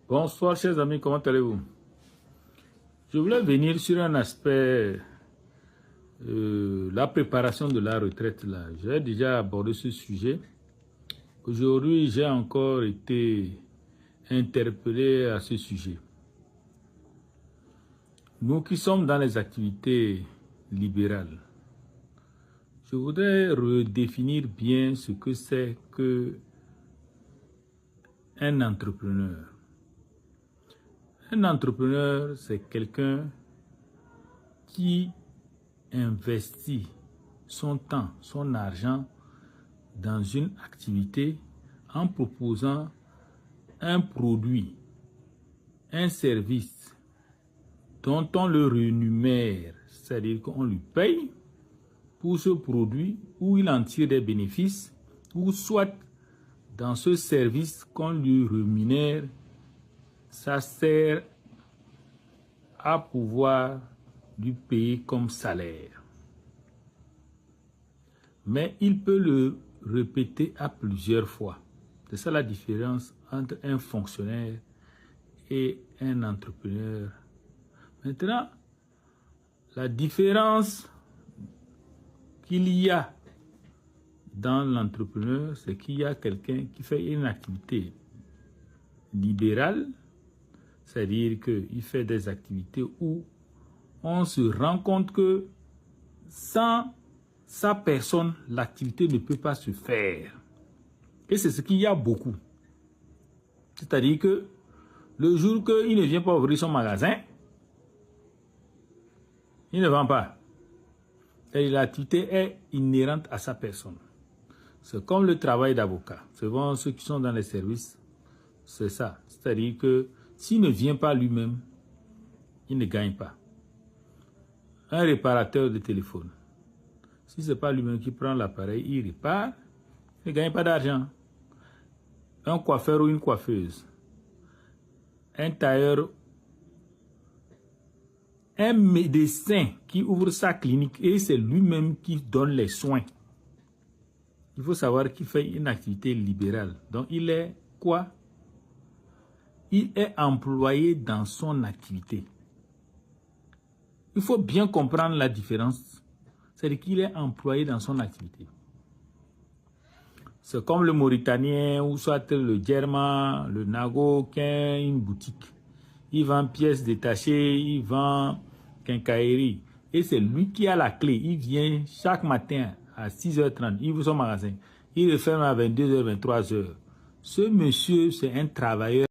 Bonsoir chers amis, comment allez-vous? Je voulais venir sur un aspect, la préparation de la retraite. J'ai déjà abordé ce sujet. Aujourd'hui, j'ai encore été interpellé à ce sujet. Nous qui sommes dans les activités libérales, je voudrais redéfinir bien ce que c'est qu'un entrepreneur. Un entrepreneur, c'est quelqu'un qui investit son temps, son argent dans une activité en proposant un produit, un service dont on le rémunère, c'est-à-dire qu'on lui paye pour ce produit où il en tire des bénéfices, ou soit dans ce service qu'on lui rémunère, ça sert à pouvoir lui payer comme salaire. Mais il peut le répéter à plusieurs fois. C'est ça la différence entre un fonctionnaire et un entrepreneur. Maintenant, la différence qu'il y a dans l'entrepreneur, c'est qu'il y a quelqu'un qui fait une activité libérale, c'est-à-dire qu'il fait des activités où on se rend compte que sans sa personne, l'activité ne peut pas se faire. Et c'est ce qu'il y a beaucoup. C'est-à-dire que le jour qu'il ne vient pas ouvrir son magasin, il ne vend pas. Et l'activité est inhérente à sa personne. C'est comme le travail d'avocat. Souvent, ceux qui sont dans les services, c'est ça. C'est-à-dire que s'il ne vient pas lui-même, il ne gagne pas. Un réparateur de téléphone, si ce n'est pas lui-même qui prend l'appareil, il répare, il ne gagne pas d'argent. Un coiffeur ou une coiffeuse, un tailleur, un médecin qui ouvre sa clinique et c'est lui-même qui donne les soins. Il faut savoir qu'il fait une activité libérale. Donc il est quoi? Il est employé dans son activité. Il faut bien comprendre la différence. C'est-à-dire qu'il est employé dans son activité. C'est comme le Mauritanien ou soit le Germain, le Nago qui a une boutique. Il vend pièces détachées, il vend quincaillerie. Et c'est lui qui a la clé. Il vient chaque matin à 6h30, il ouvre son magasin. Il le ferme à 22h, 23h. Ce monsieur, c'est un travailleur.